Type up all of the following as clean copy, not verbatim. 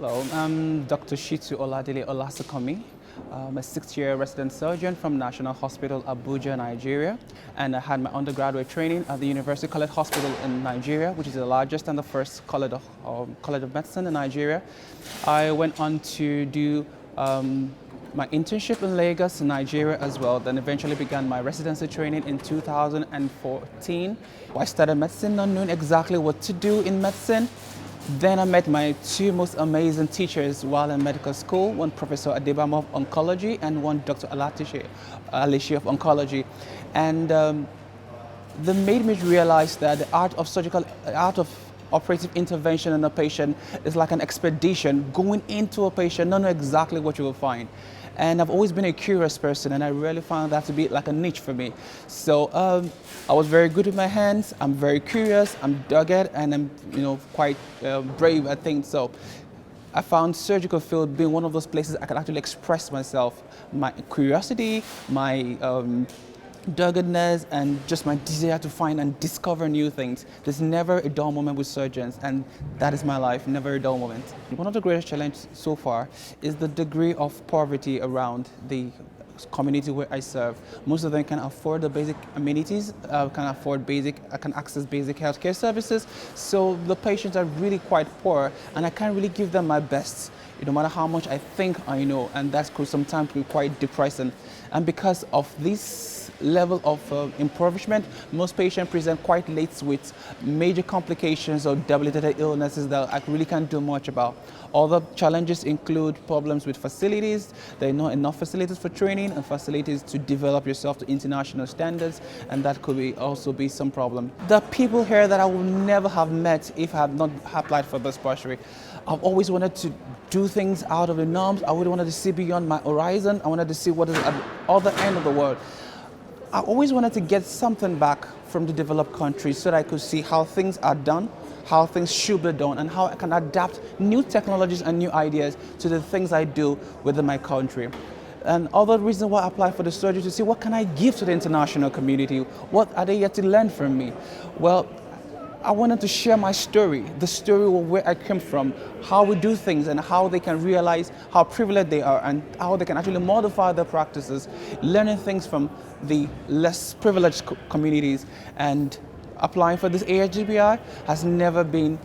Hello, I'm Dr. Shitu Oladile Olasakomi. I'm a sixth-year resident surgeon from National Hospital, Abuja, Nigeria. And I had my undergraduate training at the University College Hospital in Nigeria, which is the largest and the first college of medicine in Nigeria. I went on to do my internship in Lagos, Nigeria as well, then eventually began my residency training in 2014. I started medicine not knowing exactly what to do in medicine. Then I met my two most amazing teachers while in medical school, one Professor Adebamo of Oncology and one Dr. Alishi of Oncology. And they made me realize that the art of operative intervention in a patient is like an expedition, going into a patient, not know exactly what you will find. And I've always been a curious person, and I really found that to be like a niche for me. So I was very good with my hands. I'm very curious. I'm dogged, and I'm quite brave, I think. So I found surgical field being one of those places I can actually express myself, my curiosity, my doggedness, and just my desire to find and discover new things. There's never a dull moment with surgeons, and that is my life, never a dull moment. One of the greatest challenges so far is the degree of poverty around the community where I serve. Most of them can afford the basic amenities, can access basic healthcare services. So the patients are really quite poor, and I can't really give them my best, no matter how much I think I know, and that could sometimes be quite depressing. And because of this level of impoverishment, most patients present quite late with major complications or debilitated illnesses that I really can't do much about. Other challenges include problems with facilities. There are not enough facilities for training and facilities to develop yourself to international standards, and that could also be some problem. The people here that I would never have met if I had not applied for this bursary. I've always wanted to do things out of the norms. I always wanted to see beyond my horizon. I wanted to see what is at the other end of the world. I always wanted to get something back from the developed countries so that I could see how things are done, how things should be done, and how I can adapt new technologies and new ideas to the things I do within my country. And other reason why I applied for the surgery to see what can I give to the international community, what are they yet to learn from me. Well, I wanted to share my story, the story of where I came from, how we do things, and how they can realize how privileged they are and how they can actually modify their practices, learning things from the less privileged communities. And applying for this AHGBI has never been,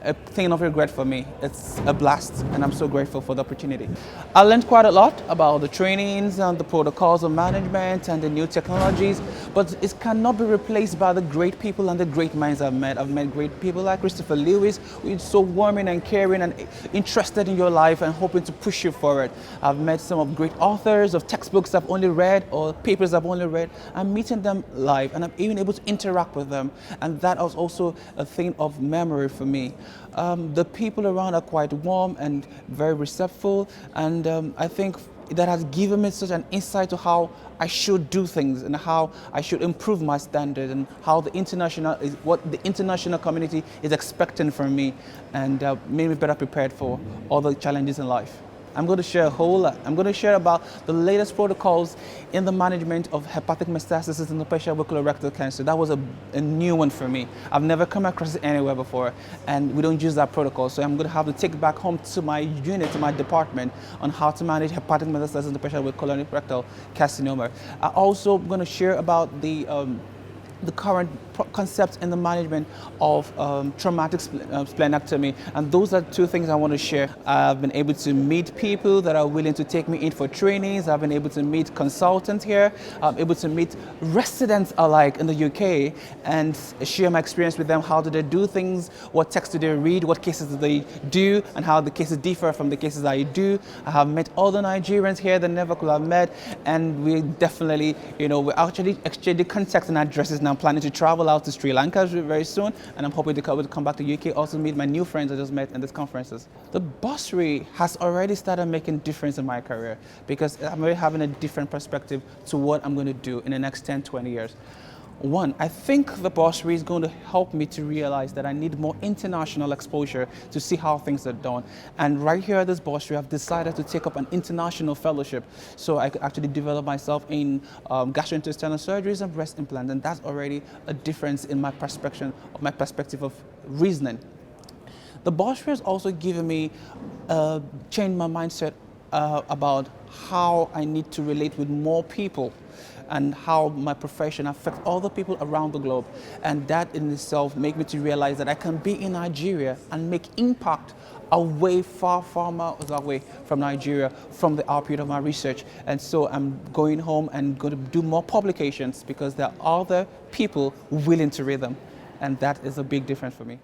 a thing of regret for me. It's a blast, and I'm so grateful for the opportunity. I learned quite a lot about the trainings and the protocols of management and the new technologies, but it cannot be replaced by the great people and the great minds I've met. I've met great people like Christopher Lewis, who is so warming and caring and interested in your life and hoping to push you forward. I've met some of great authors of textbooks I've only read or papers I've only read. I'm meeting them live, and I'm even able to interact with them, and that was also a thing of memory for me. The people around are quite warm and very receptive, and I think that has given me such an insight to how I should do things and how I should improve my standard and how what the international community is expecting from me, and made me better prepared for all the challenges in life. I'm going to share a whole lot. I'm going to share about the latest protocols in the management of hepatic metastasis in the patient with colorectal cancer. That was a new one for me. I've never come across it anywhere before, and we don't use that protocol. So I'm going to have to take it back home to my unit, to my department, on how to manage hepatic metastasis in the patient with colorectal carcinoma. I'm also going to share about the current concepts in the management of traumatic splenectomy, and those are two things I want to share. I've been able to meet people that are willing to take me in for trainings. I've been able to meet consultants here. I'm able to meet residents alike in the UK and share my experience with them. How do they do things? What texts do they read? What cases do they do? And how the cases differ from the cases I do. I have met other Nigerians here that never could have met, and we definitely, we're actually exchanging contacts and addresses now. I'm planning to travel out to Sri Lanka very soon, and I'm hoping to come back to UK, also meet my new friends I just met in these conferences. The bursary has already started making a difference in my career because I'm already having a different perspective to what I'm going to do in the next 10, 20 years. One, I think the bursary is going to help me to realize that I need more international exposure to see how things are done. And right here at this bursary, I've decided to take up an international fellowship so I could actually develop myself in gastrointestinal surgeries and breast implants. And that's already a difference in my perspective of reasoning. The bursary has also given me, changed my mindset about how I need to relate with more people and how my profession affects other people around the globe. And that in itself made me to realize that I can be in Nigeria and make impact away, far miles away from Nigeria, from the output of my research. And so I'm going home and going to do more publications because there are other people willing to read them. And that is a big difference for me.